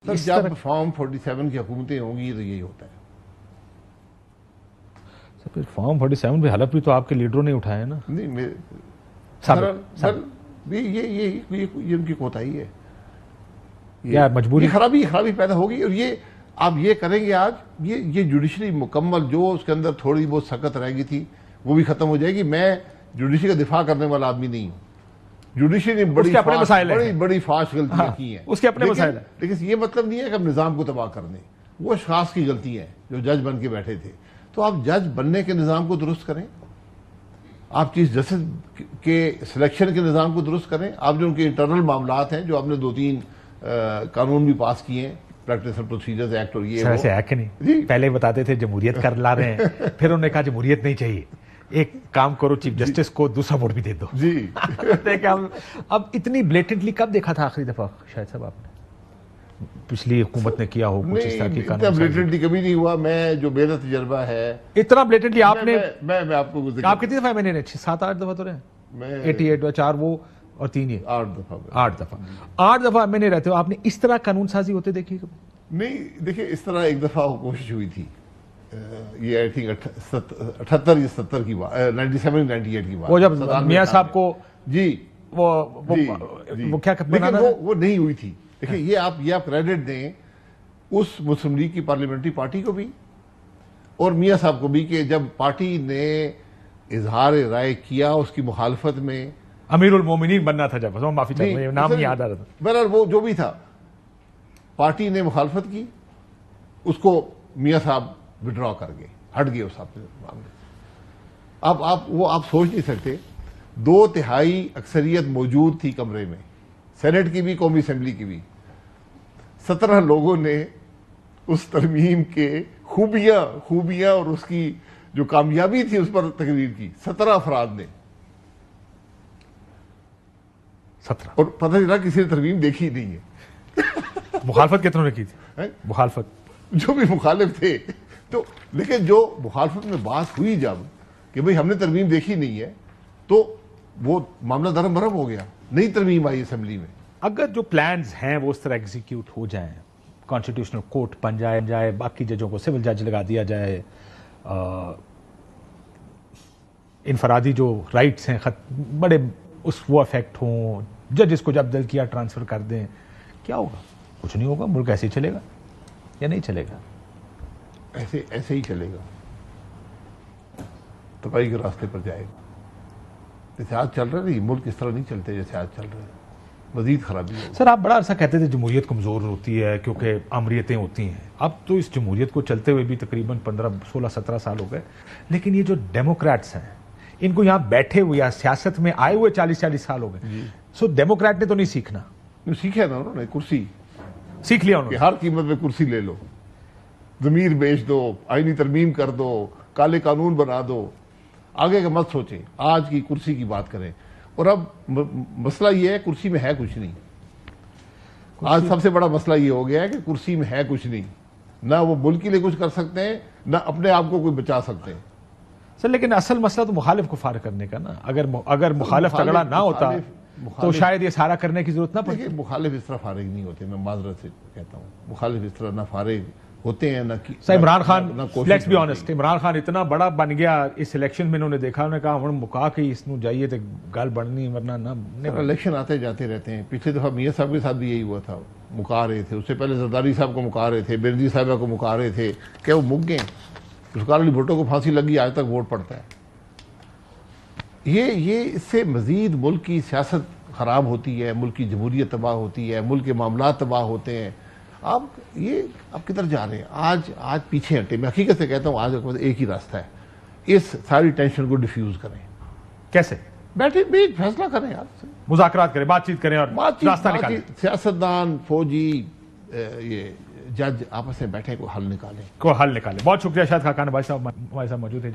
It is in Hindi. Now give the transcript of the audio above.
जब फॉर्म 47 की हुकूमतें होंगी तो यही होता है। फिर फॉर्म 47 पे हलफ भी तो आपके लीडरों ने उठाया ना। नहीं सर ये उनकी कोताही है, या मजबूरी, खराबी पैदा होगी। और ये आप ये करेंगे आज, ये जुडिशरी मुकम्मल जो उसके अंदर थोड़ी बहुत सकत रह गई थी वो भी खत्म हो जाएगी। मैं जुडिशरी का दिफा करने वाला आदमी नहीं हूँ। जुडिशरी ने बड़ी फास्ट गलतियां की हैं, उसके अपने मसाइल हैं। लेकिन ये मतलब नहीं है कि हम निजाम को तबाह कर दें। वो अशखास की गलती है जो जज बन के बैठे थे। तो आप जज बनने के निजाम को दुरुस्त करें, आप चीफ जस्टिस के सिलेक्शन के निजाम को दुरुस्त करें, आप जो उनके इंटरनल मामलात हैं, जो आपने 2-3 कानून भी पास किए हैं, प्रैक्टिस एंड प्रोसीजर्स एक्ट और ये ऐसे है कि नहीं। पहले बताते थे जमहूरियत कर ला रहे हैं, फिर उन्होंने कहा जमहूरियत नहीं चाहिए, एक काम करो चीफ जस्टिस को दूसरा वोट भी दे दो जी। अब इतनी ब्लेटेंटली कब देखा था आखिरी दफा शायद साहब आपने? पिछली हुकूमत ने किया हो कुछ इस तरह की कानून? ब्लेटेंटली कभी नहीं हुआ। मैं जो मेरा तजर्बा है, इतना ब्लेटेंटली आपने, मैं आपको आप कितनी दफा मैंने 7-8 दफा तो रहे, मैं 88 4 वो और 3 ये 8 दफा मैंने रहते हो। आपने इस तरह कानून साजी होते देखी कभी? नहीं, देखिए इस तरह एक दफा कोशिश हुई थी, ये आई थिंक 78 या 70 की बात, 97-98 की बात, वो जब मियां साहब को जी वो क्या बनाना, वो नहीं हुई थी। देखिए ये आप क्रेडिट दें उस मुस्लिम लीग की पार्लियामेंट्री पार्टी को भी और मियां साहब को भी कि जब पार्टी ने इजहार राय किया उसकी मुखालफत में, अमीरुल मोमिनीन बनना था जब, माफी चाहूंगा नाम नहीं याद आ रहा था, बहरहाल वो जो भी था, पार्टी ने मुखालफत की, उसको मियां साहब विड्रॉ कर गए, हट गए उस मामले। अब आप सोच नहीं सकते, 2/3 अक्सरियत मौजूद थी कमरे में, सेनेट की भी कौमी असेंबली की भी। 17 लोगों ने उस तरमीम के खूबियां और उसकी जो कामयाबी थी उस पर तकरीर की। 17 अफराद ने 17, और पता चला किसी ने तरमीम देखी नहीं है। मुखालफत कितनों ने की थी? मुखालफत जो भी मुखालिफ थे। तो लेकिन जो मुखालफत में बात हुई जब कि भाई हमने तरमीम देखी नहीं है, तो वो मामला दरम भरम हो गया, नई तरमीम आई असेंबली में। अगर जो प्लान्स हैं वो उस तरह एग्जीक्यूट हो जाएं, कॉन्स्टिट्यूशनल कोर्ट बन जाए, बाकी जजों को सिविल जज लगा दिया जाए, इनफरादी जो राइट्स हैं बड़े वो अफेक्ट हों, जजेस को जब दिल किया ट्रांसफर कर दें, क्या होगा? कुछ नहीं होगा, मुल्क ऐसे ही चलेगा या नहीं चलेगा? ऐसे ही चलेगा, तबाही के रास्ते पर जाएगा। जैसे आज चल रहा है, मुल्क इस तरह नहीं चलते जैसे आज चल रहे हैं, मजीद खराबी होगी। सर आप बड़ा अरसा कहते थे जमहूरियत कमजोर होती है क्योंकि आमरीतें होती हैं। अब तो इस जमहूरियत को चलते हुए भी तकरीबन 15, 16, 17 साल हो गए, लेकिन ये जो डेमोक्रेट्स हैं, इनको यहाँ बैठे हुए या सियासत में आए हुए 40-40 साल हो गए। सो डेमोक्रेट ने तो नहीं सीखना, सीखे ना उन्होंने, कुर्सी सीख लिया उन्होंने, हर कीमत में कुर्सी ले लो, जमीर बेच दो, आईनी तरमीम कर दो, काले कानून बना दो, आगे का मत सोचें, आज की कुर्सी की बात करें। और अब मसला यह है, कुर्सी में है कुछ नहीं। आज सबसे बड़ा मसला यह हो गया है कि कुर्सी में है कुछ नहीं, ना वो मुल्क के लिए कुछ कर सकते हैं, ना अपने आप को कोई बचा सकते हैं। सर लेकिन असल मसला तो मुखालिफ को फार करने का ना, अगर मुखालिफ तगड़ा ना होता तो शायद ये सारा करने की जरूरत ना पड़ती। मुखालिफ इस तरह फारिग नहीं होते, मैं माजरत से कहता हूँ, मुखालिफ इस तरह ना फारिग होते हैं ना। Sir Imran Khan, let's be honest, Imran Khan इतना बड़ा बन गया इस इलेक्शन में, इन्होंने देखा, उन्होंने कहा हम मुका के इसमें जाइए तो गल बननी, वरना ना। इलेक्शन आते जाते रहते हैं। पिछली दफा मियां साहब के साथ भी यही हुआ था, मुका रहे थे, उससे पहले जरदारी साहब को मुका रहे थे, बेनजीर साहिबा को मुका रहे थे, क्या वो मुक गए? उसका भुट्टो को फांसी लगी, आज तक वोट पड़ता है। ये इससे मजीद मुल्क की सियासत खराब होती है, मुल्क की जमहूरियत तबाह होती है, मुल्क के मामला तबाह होते हैं। आप किधर जा रहे हैं? आज पीछे हटे। मैं हकीकत से कहता हूँ आज एक ही रास्ता है, इस सारी टेंशन को डिफ्यूज करें। कैसे? बैठे भी फैसला करें यार, मुज़ाकरात करें, बातचीत करें और रास्ता निकालें। सियासतदान, फौजी, ये जज आपस में बैठे को हल निकालें। बहुत शुक्रिया शाहिद खाकान भाई साहब हमारे साथ मौजूद है।